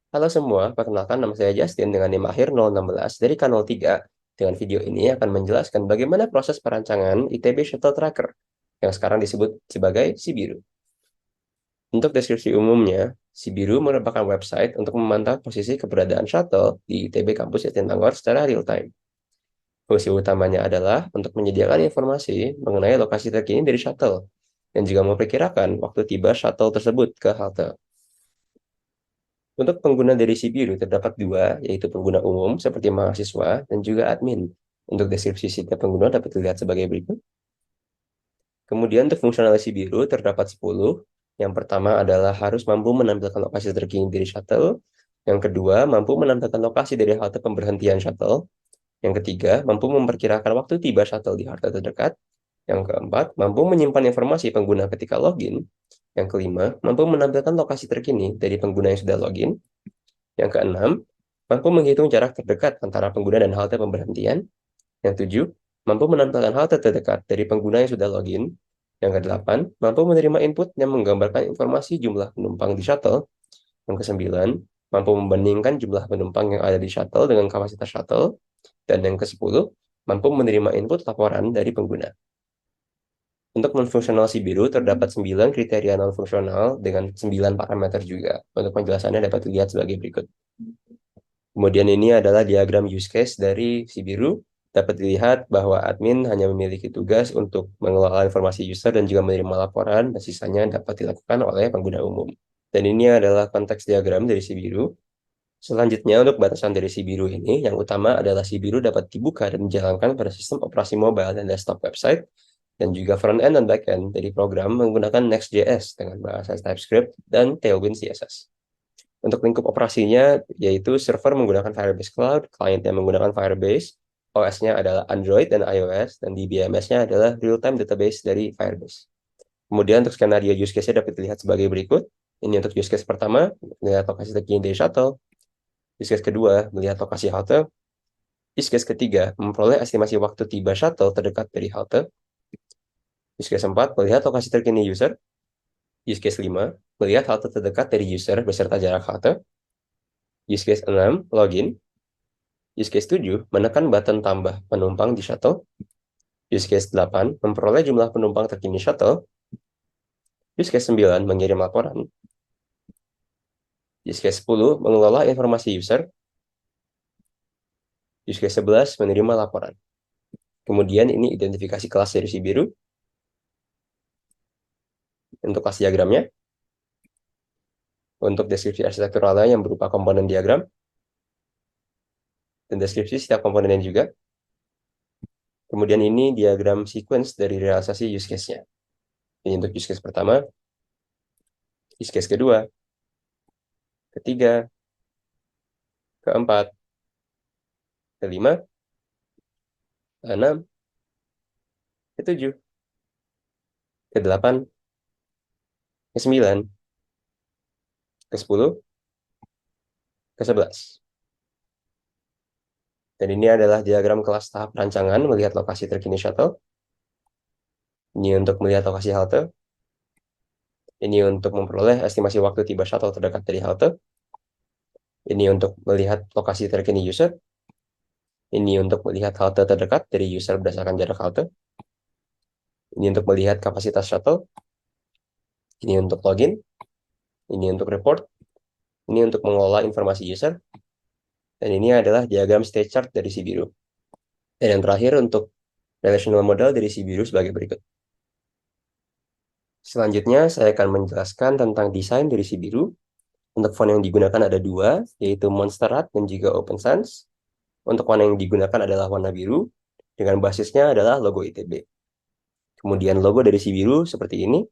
Halo semua, perkenalkan nama saya Justin dengan NIM akhir 016 dari Kanal 3. Dengan video ini akan menjelaskan bagaimana proses perancangan ITB Shuttle Tracker yang sekarang disebut sebagai Sibiru. Untuk deskripsi umumnya, Sibiru merupakan website untuk memantau posisi keberadaan shuttle di ITB Kampus Jatinangor secara real-time. Fungsi utamanya adalah untuk menyediakan informasi mengenai lokasi terkini dari shuttle dan juga memperkirakan waktu tiba shuttle tersebut ke halte. Untuk pengguna dari Sibiru terdapat dua, yaitu pengguna umum seperti mahasiswa dan juga admin. Untuk deskripsi setiap pengguna dapat dilihat sebagai berikut. Kemudian untuk fungsionalisi biru terdapat 10. Yang pertama adalah harus mampu menampilkan lokasi terkini dari shuttle. Yang kedua, mampu menampilkan lokasi dari halte pemberhentian shuttle. Yang ketiga, mampu memperkirakan waktu tiba shuttle di halte terdekat. Yang keempat, mampu menyimpan informasi pengguna ketika login. Yang kelima, mampu menampilkan lokasi terkini dari pengguna yang sudah login. Yang keenam, mampu menghitung jarak terdekat antara pengguna dan halte pemberhentian. Yang tujuh, mampu menampilkan halte terdekat dari pengguna yang sudah login. Yang kedelapan, mampu menerima input yang menggambarkan informasi jumlah penumpang di shuttle. Yang kesembilan, mampu membandingkan jumlah penumpang yang ada di shuttle dengan kapasitas shuttle. Dan yang kesepuluh, mampu menerima input laporan dari pengguna. Untuk non-fungsional Sibiru terdapat 9 kriteria non-fungsional dengan 9 parameter juga. Untuk penjelasannya dapat dilihat sebagai berikut. Kemudian ini adalah diagram use case dari Sibiru. Dapat dilihat bahwa admin hanya memiliki tugas untuk mengelola informasi user dan juga menerima laporan, dan sisanya dapat dilakukan oleh pengguna umum. Dan ini adalah konteks diagram dari Sibiru. Selanjutnya, untuk batasan dari Sibiru ini, yang utama adalah Sibiru dapat dibuka dan dijalankan pada sistem operasi mobile dan desktop website, dan juga front-end dan back-end dari program menggunakan Next.js dengan bahasa TypeScript dan Tailwind CSS. Untuk lingkup operasinya, yaitu server menggunakan Firebase Cloud, client yang menggunakan Firebase, OS-nya adalah Android dan iOS, dan DBMS-nya adalah real-time database dari Firebase. Kemudian untuk skenario use case-nya dapat dilihat sebagai berikut. Ini untuk use case pertama, melihat lokasi terkini dari shuttle. Use case kedua, melihat lokasi halte. Use case ketiga, memperoleh estimasi waktu tiba shuttle terdekat dari halte. Use case 4, melihat lokasi terkini user. Use case 5, melihat halte terdekat dari user beserta jarak halte. Use case 6, login. Use case 7, menekan button tambah penumpang di shuttle. Use case 8, memperoleh jumlah penumpang terkini shuttle. Use case 9, mengirim laporan. Use case 10, mengelola informasi user. Use case 11, menerima laporan. Kemudian ini identifikasi kelas dari Sibiru. Untuk kelas diagramnya. Untuk deskripsi arsitekturalnya yang berupa komponen diagram. Dan deskripsi setiap komponennya juga. Kemudian ini diagram sequence dari realisasi use case-nya. Ini untuk use case pertama. Use case kedua. Ketiga. Keempat. Kelima. Keenam. Ketujuh. Kedelapan. Ke-9, ke-10, ke-11. Dan ini adalah diagram kelas tahap rancangan melihat lokasi terkini shuttle. Ini untuk melihat lokasi halte. Ini untuk memperoleh estimasi waktu tiba shuttle terdekat dari halte. Ini untuk melihat lokasi terkini user. Ini untuk melihat halte terdekat dari user berdasarkan jarak halte. Ini untuk melihat kapasitas shuttle. Ini untuk login. Ini untuk report. Ini untuk mengelola informasi user. Dan ini adalah diagram state chart dari Sibiru. Dan yang terakhir untuk relational model dari Sibiru sebagai berikut. Selanjutnya, saya akan menjelaskan tentang desain dari Sibiru. Untuk font yang digunakan ada dua, yaitu Monsterrat dan juga Open Sans. Untuk warna yang digunakan adalah warna biru, dengan basisnya adalah logo ITB. Kemudian logo dari Sibiru seperti ini.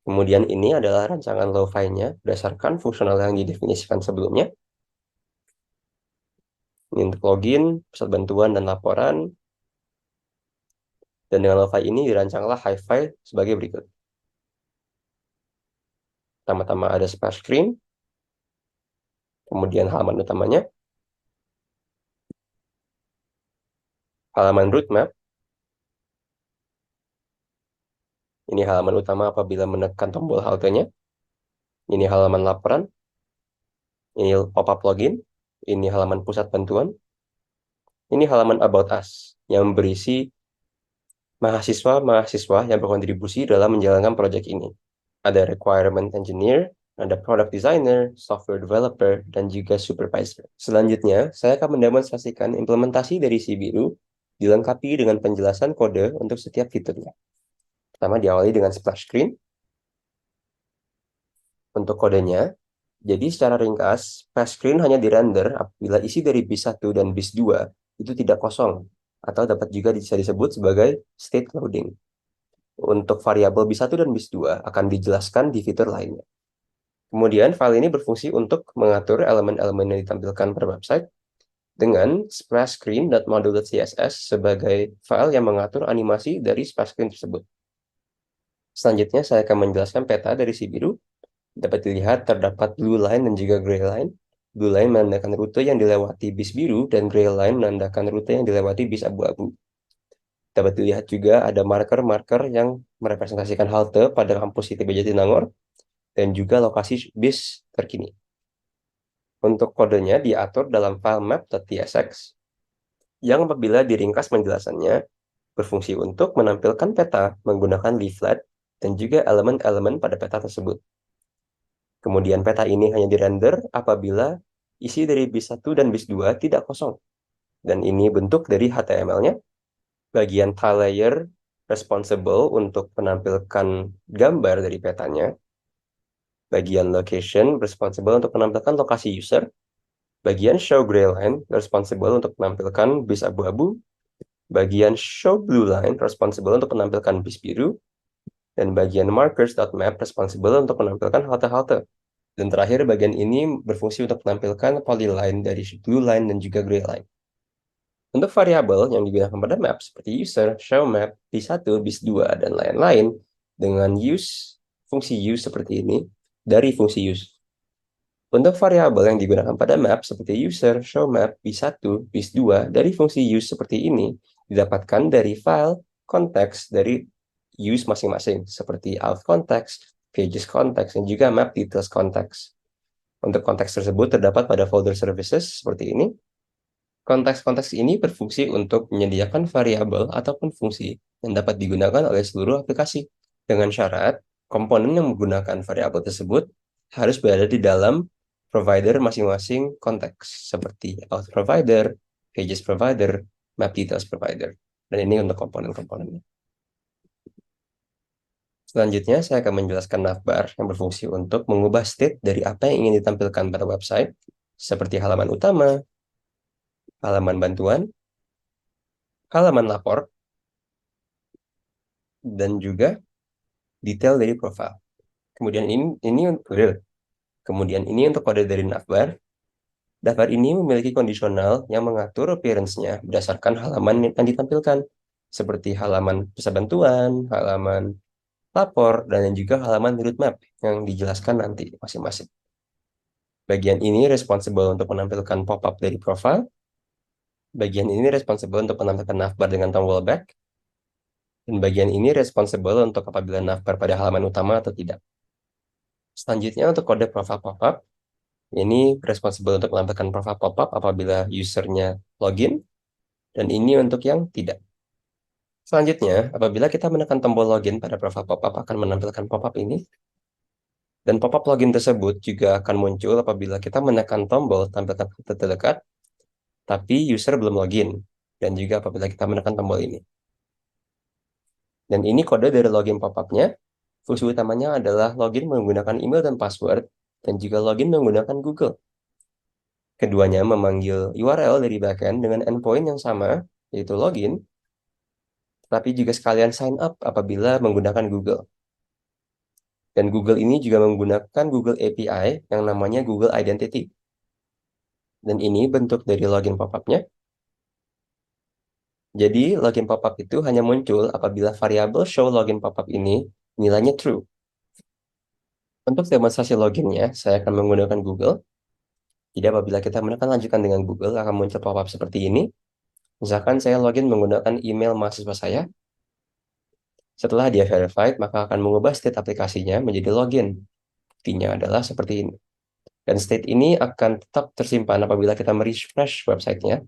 Kemudian ini adalah rancangan low-fi-nya berdasarkan fungsional yang didefinisikan sebelumnya. Ini untuk login, pusat bantuan, dan laporan. Dan dengan lo-fi ini dirancanglah hi-fi sebagai berikut. Pertama-tama ada splash screen, kemudian halaman utamanya, halaman roadmap. Ini halaman utama apabila menekan tombol haltenya. Ini halaman laporan. Ini pop-up login, ini halaman pusat bantuan, ini halaman About Us yang berisi mahasiswa-mahasiswa yang berkontribusi dalam menjalankan proyek ini. Ada requirement engineer, ada product designer, software developer, dan juga supervisor. Selanjutnya, saya akan mendemonstrasikan implementasi dari si biru dilengkapi dengan penjelasan kode untuk setiap fiturnya. Pertama diawali dengan splash screen. Untuk kodenya, jadi secara ringkas, splash screen hanya dirender apabila isi dari bis 1 dan bis 2 itu tidak kosong, atau dapat juga bisa disebut sebagai state loading. Untuk variabel bis 1 dan bis 2 akan dijelaskan di fitur lainnya. Kemudian file ini berfungsi untuk mengatur elemen-elemen yang ditampilkan pada website dengan splash screen.module.css sebagai file yang mengatur animasi dari splash screen tersebut. Selanjutnya saya akan menjelaskan peta dari si biru. Dapat dilihat terdapat blue line dan juga gray line. Blue line menandakan rute yang dilewati bis biru dan gray line menandakan rute yang dilewati bis abu-abu. Dapat dilihat juga ada marker-marker yang merepresentasikan halte pada kampus ITB Jatinangor dan juga lokasi bis terkini. Untuk kodenya diatur dalam file map.tsx yang apabila diringkas penjelasannya berfungsi untuk menampilkan peta menggunakan leaflet dan juga elemen-elemen pada peta tersebut. Kemudian peta ini hanya dirender apabila isi dari bis 1 dan bis 2 tidak kosong. Dan ini bentuk dari HTML-nya. Bagian tile layer responsible untuk menampilkan gambar dari petanya. Bagian location responsible untuk menampilkan lokasi user. Bagian show gray line responsible untuk menampilkan bis abu-abu. Bagian show blue line responsible untuk menampilkan bis biru. Dan bagian markers.map responsible untuk menampilkan halte-halte. Dan terakhir, bagian ini berfungsi untuk menampilkan polyline dari blue line dan juga gray line. Untuk variabel yang digunakan pada map seperti user, show map, bis 1, bis 2, dan lain-lain dengan fungsi use seperti ini dari fungsi use. Untuk variabel yang digunakan pada map seperti user, show map, bis 1, bis 2 dari fungsi use seperti ini didapatkan dari file konteks dari use masing-masing seperti auth context, pages context, dan juga map details context. Untuk konteks tersebut terdapat pada folder services seperti ini. Konteks-konteks ini berfungsi untuk menyediakan variabel ataupun fungsi yang dapat digunakan oleh seluruh aplikasi dengan syarat komponen yang menggunakan variabel tersebut harus berada di dalam provider masing-masing konteks seperti auth provider, pages provider, map details provider. Dan ini untuk komponen-komponennya. Selanjutnya, saya akan menjelaskan navbar yang berfungsi untuk mengubah state dari apa yang ingin ditampilkan pada website, seperti halaman utama, halaman bantuan, halaman lapor, dan juga detail dari profile. Kemudian ini untuk kode dari navbar. Navbar ini memiliki kondisional yang mengatur appearance-nya berdasarkan halaman yang ditampilkan, seperti halaman pusat bantuan, halaman lapor, dan juga halaman roadmap yang dijelaskan nanti masing-masing. Bagian ini responsible untuk menampilkan pop-up dari profile. Bagian ini responsible untuk menampilkan navbar dengan tombol back. Dan bagian ini responsible untuk apabila navbar pada halaman utama atau tidak. Selanjutnya untuk kode profile pop-up. Ini responsible untuk menampilkan profile pop-up apabila usernya login. Dan ini untuk yang tidak. Selanjutnya, apabila kita menekan tombol login pada profile pop-up akan menampilkan pop-up ini. Dan pop-up login tersebut juga akan muncul apabila kita menekan tombol tampilkan terdekat, tapi user belum login. Dan juga apabila kita menekan tombol ini. Dan ini kode dari login pop-up-nya. Fungsi utamanya adalah login menggunakan email dan password, dan juga login menggunakan Google. Keduanya memanggil URL dari backend dengan endpoint yang sama, yaitu login, tapi juga sekalian sign up apabila menggunakan Google. Dan Google ini juga menggunakan Google API yang namanya Google Identity. Dan ini bentuk dari login pop-up-nya. Jadi, login pop-up itu hanya muncul apabila variabel show login pop-up ini nilainya true. Untuk demonstrasi loginnya, saya akan menggunakan Google. Jadi apabila kita menekan lanjutkan dengan Google, akan muncul pop-up seperti ini. Misalkan saya login menggunakan email mahasiswa saya. Setelah dia verified, maka akan mengubah state aplikasinya menjadi login. Buktinya adalah seperti ini. Dan state ini akan tetap tersimpan apabila kita merefresh websitenya.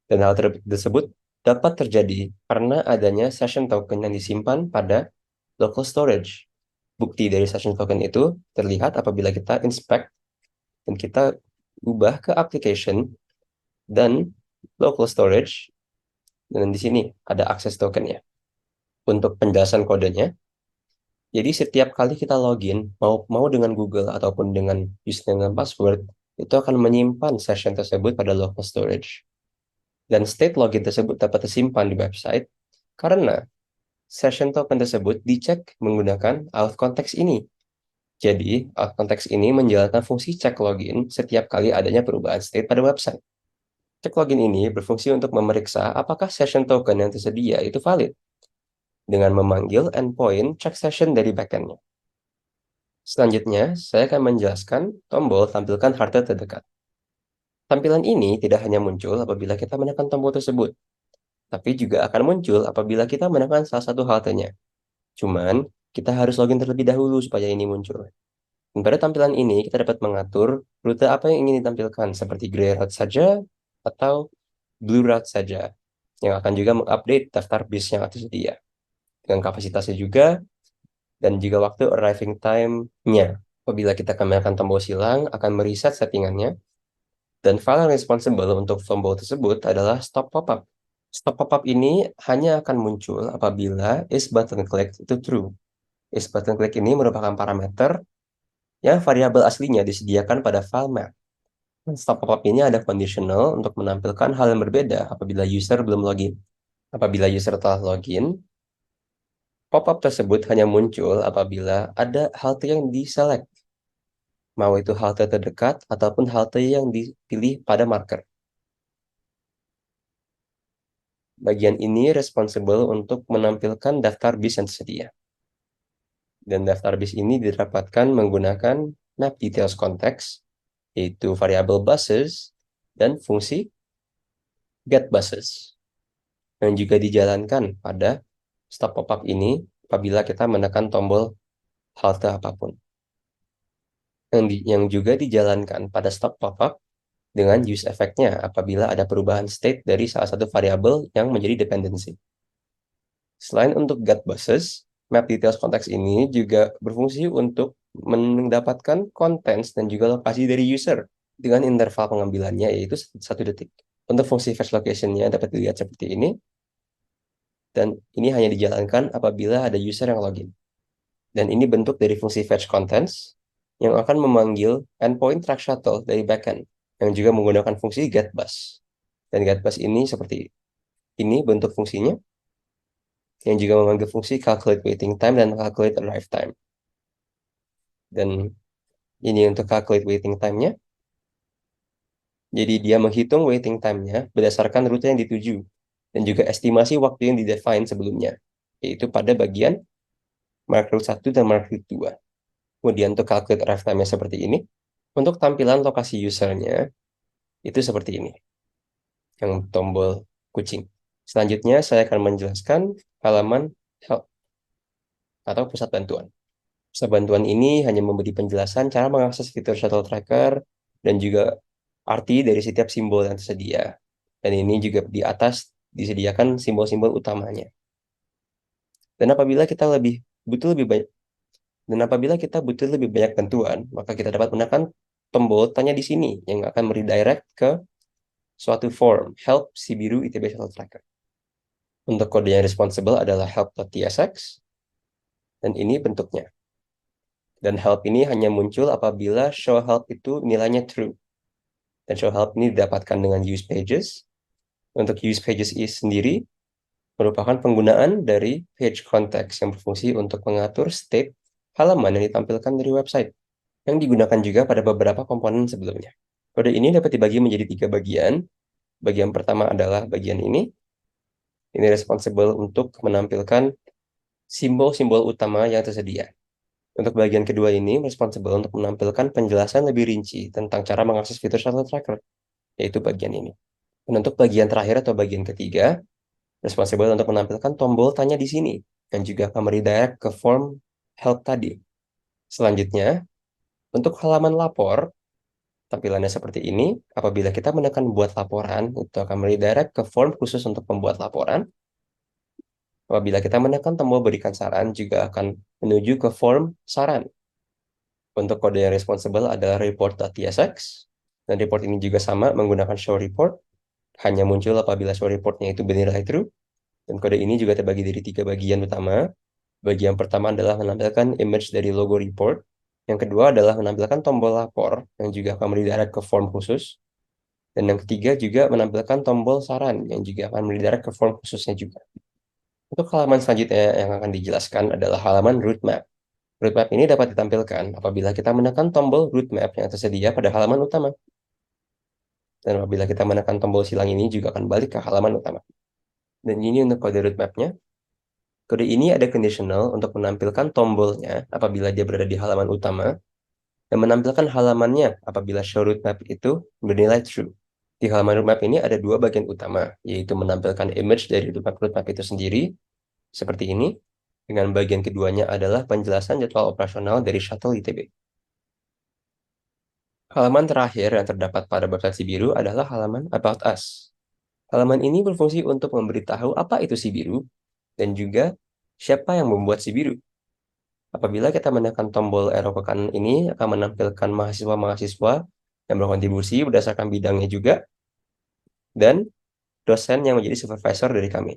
Dan hal tersebut dapat terjadi karena adanya session token yang disimpan pada local storage. Bukti dari session token itu terlihat apabila kita inspect dan kita ubah ke application dan local storage. Dan di sini ada access tokennya. Untuk penjelasan kodenya, jadi setiap kali kita login, mau dengan Google ataupun dengan username dan password, itu akan menyimpan session tersebut pada local storage. Dan state login tersebut dapat tersimpan di website karena session token tersebut dicek menggunakan auth context ini. Jadi, auth context ini menjalankan fungsi cek login setiap kali adanya perubahan state pada website. Cek login ini berfungsi untuk memeriksa apakah session token yang tersedia itu valid dengan memanggil endpoint check session dari backend-nya. Selanjutnya, saya akan menjelaskan tombol tampilkan halte terdekat. Tampilan ini tidak hanya muncul apabila kita menekan tombol tersebut, tapi juga akan muncul apabila kita menekan salah satu haltenya. Cuman, kita harus login terlebih dahulu supaya ini muncul. Dan pada tampilan ini, kita dapat mengatur rute apa yang ingin ditampilkan, seperti gray route saja atau blue route saja, yang akan juga mengupdate daftar bis yang tersedia, dengan kapasitasnya juga, dan juga waktu arriving time-nya. Apabila kita akan menekan tombol silang, akan mereset settingannya, dan file yang responsible untuk tombol tersebut adalah stop pop-up. Stop pop-up ini hanya akan muncul apabila is button click itu true. Is button click ini merupakan parameter yang variabel aslinya disediakan pada file map. Stop pop-up ini ada conditional untuk menampilkan hal yang berbeda apabila user belum login. Apabila user telah login, pop-up tersebut hanya muncul apabila ada halte yang diselect, mau itu halte terdekat ataupun halte yang dipilih pada marker. Bagian ini responsible untuk menampilkan daftar bis yang tersedia. Dan daftar bis ini didapatkan menggunakan map details context, yaitu variabel buses dan fungsi get buses, yang juga dijalankan pada stop pop-up ini apabila kita menekan tombol halte apapun. Yang juga dijalankan pada stop pop-up dengan use effect-nya apabila ada perubahan state dari salah satu variabel yang menjadi dependency. Selain untuk get buses, map details konteks ini juga berfungsi untuk mendapatkan contents dan juga lokasi dari user dengan interval pengambilannya yaitu 1 detik. Untuk fungsi fetch location-nya dapat dilihat seperti ini, dan ini hanya dijalankan apabila ada user yang login. Dan ini bentuk dari fungsi fetch contents yang akan memanggil endpoint track shuttle dari backend yang juga menggunakan fungsi getBus. Dan getBus ini seperti ini bentuk fungsinya, yang juga memanggil fungsi calculate waiting time dan calculate arrive time. Dan ini untuk calculate waiting time-nya. Jadi dia menghitung waiting time-nya berdasarkan rute yang dituju dan juga estimasi waktu yang didefine sebelumnya, yaitu pada bagian mark route 1 dan mark route 2. Kemudian untuk calculate arrive time-nya seperti ini. Untuk tampilan lokasi usernya itu seperti ini, yang tombol kucing. Selanjutnya saya akan menjelaskan halaman help atau pusat bantuan. Pusat bantuan ini hanya memberi penjelasan cara mengakses fitur shuttle tracker dan juga arti dari setiap simbol yang tersedia. Dan ini juga di atas disediakan simbol-simbol utamanya. Dan apabila kita butuh lebih banyak bantuan, maka kita dapat menekan tombol tanya di sini yang akan meredirect ke suatu form help Sibiru ITB Shuttle Tracker. Untuk kode yang responsible adalah help.tsx, dan ini bentuknya. Dan help ini hanya muncul apabila show help itu nilainya true. Dan show help ini didapatkan dengan use pages. Untuk use pages sendiri merupakan penggunaan dari page context yang berfungsi untuk mengatur state halaman yang ditampilkan dari website, yang digunakan juga pada beberapa komponen sebelumnya. Kode ini dapat dibagi menjadi 3 bagian. Bagian pertama adalah bagian ini. Ini responsible untuk menampilkan simbol-simbol utama yang tersedia. Untuk bagian kedua ini responsible untuk menampilkan penjelasan lebih rinci tentang cara mengakses fitur shuttle tracker, yaitu bagian ini. Dan untuk bagian terakhir atau bagian ketiga, responsible untuk menampilkan tombol tanya di sini, dan juga akan meredirect ke form help tadi. Selanjutnya, Untuk halaman lapor, tampilannya seperti ini. Apabila kita menekan buat laporan, itu akan redirect ke form khusus untuk pembuat laporan. Apabila kita menekan tombol berikan saran, juga akan menuju ke form saran. Untuk kode yang responsible adalah report.tsx. Dan report ini juga sama menggunakan show report. Hanya muncul apabila show reportnya itu bernilai true. Dan kode ini juga terbagi dari 3 bagian utama. Bagian pertama adalah menampilkan image dari logo report. Yang kedua adalah menampilkan tombol lapor yang juga akan redirect ke form khusus. Dan yang ketiga juga menampilkan tombol saran yang juga akan redirect ke form khususnya juga. Untuk halaman selanjutnya yang akan dijelaskan adalah halaman roadmap. Roadmap ini dapat ditampilkan apabila kita menekan tombol roadmap yang tersedia pada halaman utama. Dan apabila kita menekan tombol silang ini juga akan balik ke halaman utama. Dan ini untuk kode roadmap-nya. Kode ini ada conditional untuk menampilkan tombolnya apabila dia berada di halaman utama dan menampilkan halamannya apabila show roadmap itu bernilai true. Di halaman roadmap ini ada 2 bagian utama, yaitu menampilkan image dari roadmap itu sendiri, seperti ini, dengan bagian keduanya adalah penjelasan jadwal operasional dari Shuttle ITB. Halaman terakhir yang terdapat pada website Sibiru adalah halaman About Us. Halaman ini berfungsi untuk memberitahu apa itu Sibiru dan juga siapa yang membuat Sibiru. Apabila kita menekan tombol arrow ke kanan ini akan menampilkan mahasiswa-mahasiswa yang berkontribusi berdasarkan bidangnya juga dan dosen yang menjadi supervisor dari kami.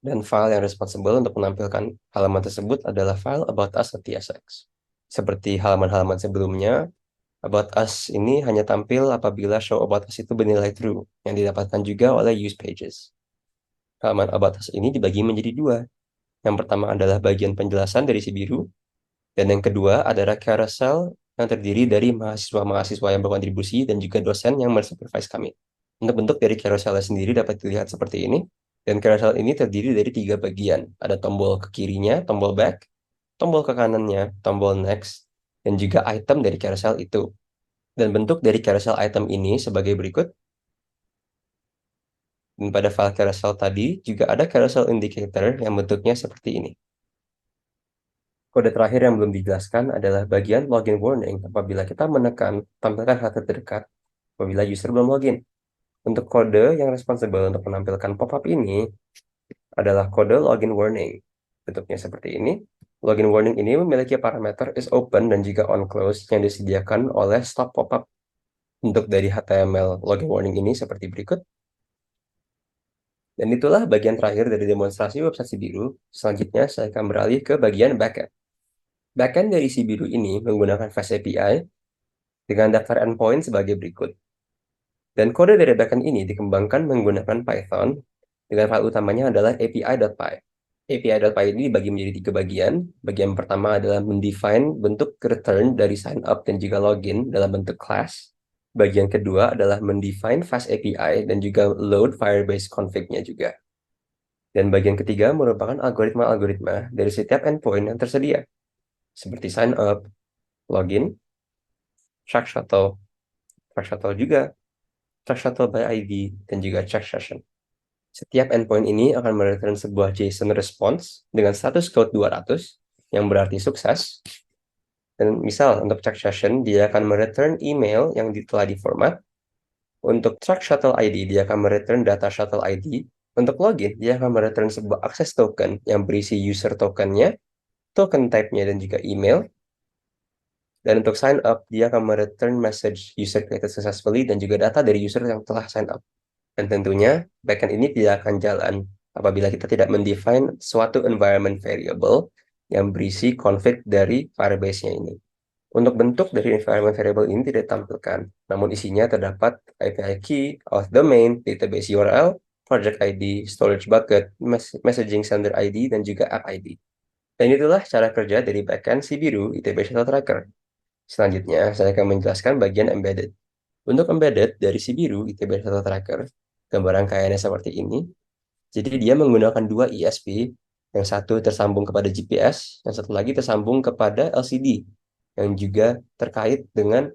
Dan file yang responsible untuk menampilkan halaman tersebut adalah file about us.tsx. Seperti halaman-halaman sebelumnya, about us ini hanya tampil apabila show about us itu bernilai true, yang didapatkan juga oleh use pages. Halaman about us ini dibagi menjadi 2. Yang pertama adalah bagian penjelasan dari si biru, dan yang kedua adalah carousel yang terdiri dari mahasiswa-mahasiswa yang berkontribusi dan juga dosen yang mensupervise kami. Untuk bentuk dari carousel sendiri dapat dilihat seperti ini. Dan carousel ini terdiri dari 3 bagian. Ada tombol ke kirinya, tombol back, tombol ke kanannya, tombol next, dan juga item dari carousel itu. Dan bentuk dari carousel item ini sebagai berikut. Dan pada file carousel tadi juga ada carousel indicator yang bentuknya seperti ini. Kode terakhir yang belum dijelaskan adalah bagian login warning apabila kita menekan tampilkan hal terdekat apabila user belum login. Untuk kode yang responsible untuk menampilkan pop-up ini adalah kode login warning. Bentuknya seperti ini. Login warning ini memiliki parameter is open dan juga on close yang disediakan oleh stop pop-up. Untuk dari HTML login warning ini seperti berikut. Dan itulah bagian terakhir dari demonstrasi website Sibiru. Selanjutnya saya akan beralih ke bagian backend. Backend dari Sibiru ini menggunakan Fast API dengan daftar endpoint sebagai berikut. Dan kode dari backend ini dikembangkan menggunakan Python dengan file utamanya adalah api.py. api.py ini dibagi menjadi 3 bagian. Bagian pertama adalah mendefine bentuk return dari sign up dan juga login dalam bentuk class. Bagian kedua adalah mendefine fast API dan juga load Firebase config-nya juga. Dan bagian ketiga merupakan algoritma-algoritma dari setiap endpoint yang tersedia, seperti sign up, login, check shuttle juga, check shuttle by ID, dan juga check session. Setiap endpoint ini akan mereturn sebuah JSON response dengan status code 200 yang berarti sukses. Dan misal untuk check session dia akan mereturn email yang telah diformat. Untuk check shuttle ID dia akan mereturn data shuttle ID. Untuk login dia akan mereturn sebuah access token yang berisi user tokennya, token type-nya dan juga email. Dan untuk sign up dia akan mereturn message user created successfully dan juga data dari user yang telah sign up. Dan tentunya backend ini tidak akan jalan apabila kita tidak mendefine suatu environment variable yang berisi config dari Firebase-nya ini. Untuk bentuk dari environment variable ini tidak ditampilkan, namun isinya terdapat API key, auth domain, database URL, project ID, storage bucket, messaging sender ID, dan juga app ID. Dan itulah cara kerja dari backend Sibiru ITB Shuttle Tracker. Selanjutnya, saya akan menjelaskan bagian embedded. Untuk embedded dari Sibiru ITB Shuttle Tracker, gambar rangkaiannya seperti ini. Jadi dia menggunakan 2 ISP, yang satu tersambung kepada GPS, yang satu lagi tersambung kepada LCD, yang juga terkait dengan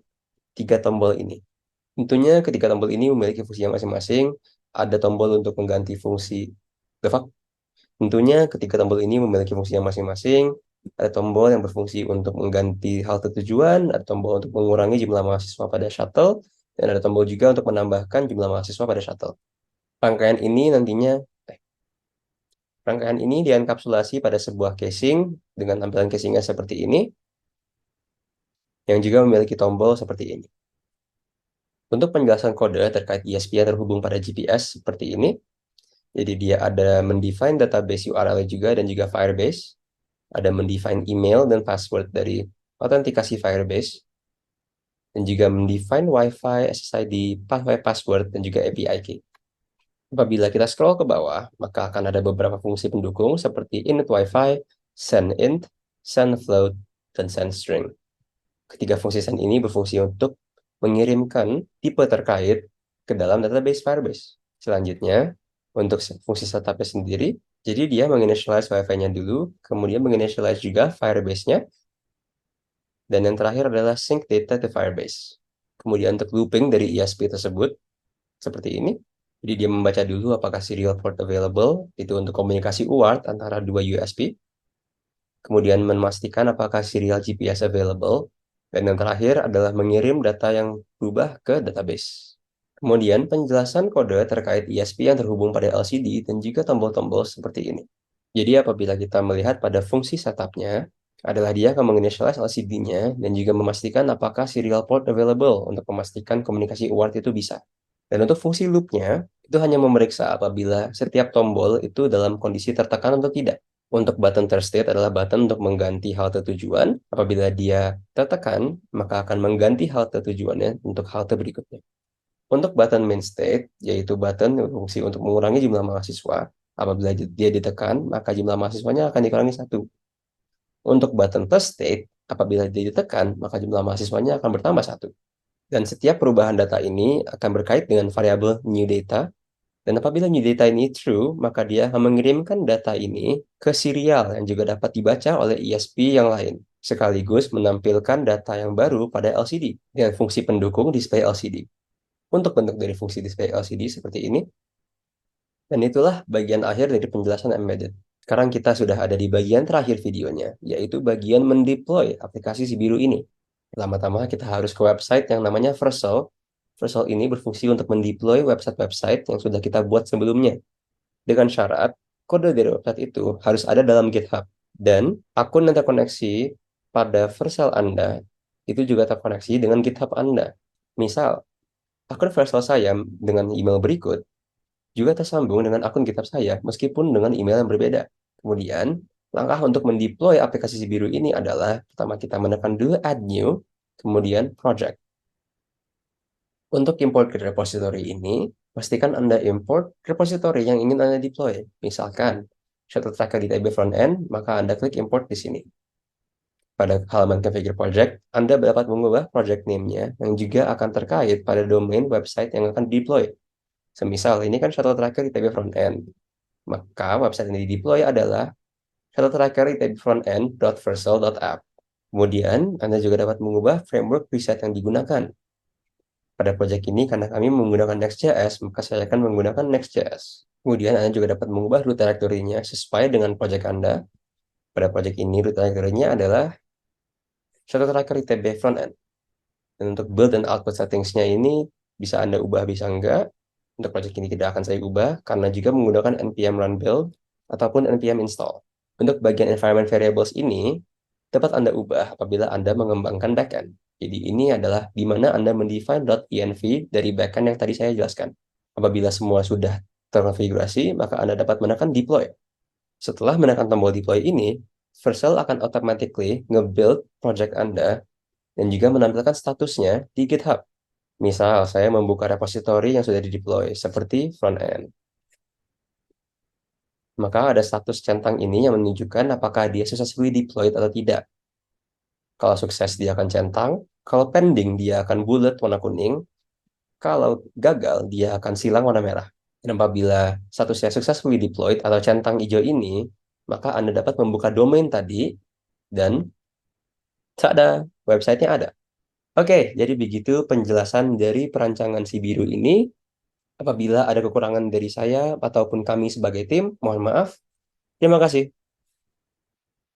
3 tombol ini. Tentunya ketiga tombol ini memiliki fungsi yang masing-masing. Ada tombol untuk mengganti fungsi. Tentunya ketiga tombol ini memiliki fungsi yang masing-masing. Ada tombol yang berfungsi untuk mengganti halte tujuan, ada tombol untuk mengurangi jumlah mahasiswa pada shuttle, dan ada tombol juga untuk menambahkan jumlah mahasiswa pada shuttle. Rangkaian ini nantinya Rangkaian ini dienkapsulasi pada sebuah casing dengan tampilan casingnya seperti ini, yang juga memiliki tombol seperti ini. Untuk penjelasan kode terkait ISP yang terhubung pada GPS seperti ini, jadi dia ada mendefine database URL juga dan juga Firebase, ada mendefine email dan password dari autentikasi Firebase, dan juga mendefine Wi-Fi, SSID, pathway password, dan juga API key. Apabila kita scroll ke bawah, maka akan ada beberapa fungsi pendukung seperti init Wi-Fi, send int, send float, dan send string. Ketiga fungsi send ini berfungsi untuk mengirimkan tipe terkait ke dalam database Firebase. Selanjutnya, untuk fungsi setupnya sendiri, jadi dia menginitialize Wi-Fi-nya dulu, kemudian menginitialize juga Firebase-nya, dan yang terakhir adalah sync data ke Firebase. Kemudian untuk looping dari ISP tersebut, seperti ini. Jadi dia membaca dulu apakah serial port available, itu untuk komunikasi UART antara dua USB. Kemudian memastikan apakah serial GPS available. Dan yang terakhir adalah mengirim data yang berubah ke database. Kemudian penjelasan kode terkait ISP yang terhubung pada LCD dan juga tombol-tombol seperti ini. Jadi apabila kita melihat pada fungsi setupnya, adalah dia akan menginitialize LCD-nya dan juga memastikan apakah serial port available untuk memastikan komunikasi UART itu bisa. Dan untuk fungsi loop-nya, itu hanya memeriksa apabila setiap tombol itu dalam kondisi tertekan atau tidak. Untuk button third state adalah button untuk mengganti halte tujuan. Apabila dia tertekan, maka akan mengganti halte tujuannya untuk halte berikutnya. Untuk button main state, yaitu button yang berfungsi untuk mengurangi jumlah mahasiswa. Apabila dia ditekan, maka jumlah mahasiswanya akan dikurangi 1. Untuk button plus state, apabila dia ditekan, maka jumlah mahasiswanya akan bertambah 1. Dan setiap perubahan data ini akan berkait dengan variabel new data. Dan apabila new data ini true, maka dia akan mengirimkan data ini ke serial yang juga dapat dibaca oleh ISP yang lain, sekaligus menampilkan data yang baru pada LCD dengan fungsi pendukung display LCD. Untuk bentuk dari fungsi display LCD seperti ini. Dan itulah bagian akhir dari penjelasan embedded. Sekarang kita sudah ada di bagian terakhir videonya, yaitu bagian mendeploy aplikasi si biru ini. Pertama-tama kita harus ke website yang namanya Versal. Versal ini berfungsi untuk mendeploy website-website yang sudah kita buat sebelumnya. Dengan syarat, kode dari website itu harus ada dalam GitHub. Dan akun yang terkoneksi pada Versal Anda itu juga terkoneksi dengan GitHub Anda. Misal, akun Versal saya dengan email berikut juga tersambung dengan akun GitHub saya, meskipun dengan email yang berbeda. Kemudian, langkah untuk mendeploy aplikasi si biru ini adalah, pertama kita menekan dulu add new, kemudian project. Untuk import ke repository ini, pastikan Anda import repository yang ingin Anda deploy. Misalkan, Shuttle Tracker di DB frontend, maka Anda klik import di sini. Pada halaman configure project, Anda dapat mengubah project name-nya yang juga akan terkait pada domain website yang akan deploy. Semisal, ini kan Shuttle Tracker ITB frontend. Maka website yang di-deploy adalah Shuttle Tracker ITB frontend.versal.app. Kemudian, Anda juga dapat mengubah framework preset yang digunakan. Pada project ini, karena kami menggunakan Next.js, maka saya akan menggunakan Next.js. Kemudian, Anda juga dapat mengubah root directory-nya sesuai dengan project Anda. Pada project ini, root directory-nya adalah Shuttle Tracker ITB frontend. Dan untuk build dan output settings-nya ini bisa Anda ubah, bisa enggak. Untuk project ini tidak akan saya ubah, karena juga menggunakan npm run build ataupun npm install. Untuk bagian environment variables ini, dapat Anda ubah apabila Anda mengembangkan backend. Jadi ini adalah di mana Anda mendefine .env dari backend yang tadi saya jelaskan. Apabila semua sudah terkonfigurasi, maka Anda dapat menekan deploy. Setelah menekan tombol deploy ini, Vercel akan automatically nge-build project Anda dan juga menampilkan statusnya di GitHub. Misal, saya membuka repository yang sudah di-deploy, seperti front-end. Maka ada status centang ini yang menunjukkan apakah dia successfully deployed atau tidak. Kalau sukses, dia akan centang. Kalau pending, dia akan bulat warna kuning. Kalau gagal, dia akan silang warna merah. Dan apabila statusnya successfully deployed atau centang hijau ini, maka Anda dapat membuka domain tadi, dan ada websitenya ada. Oke, jadi begitu penjelasan dari perancangan si biru ini. Apabila ada kekurangan dari saya ataupun kami sebagai tim, mohon maaf. Terima kasih.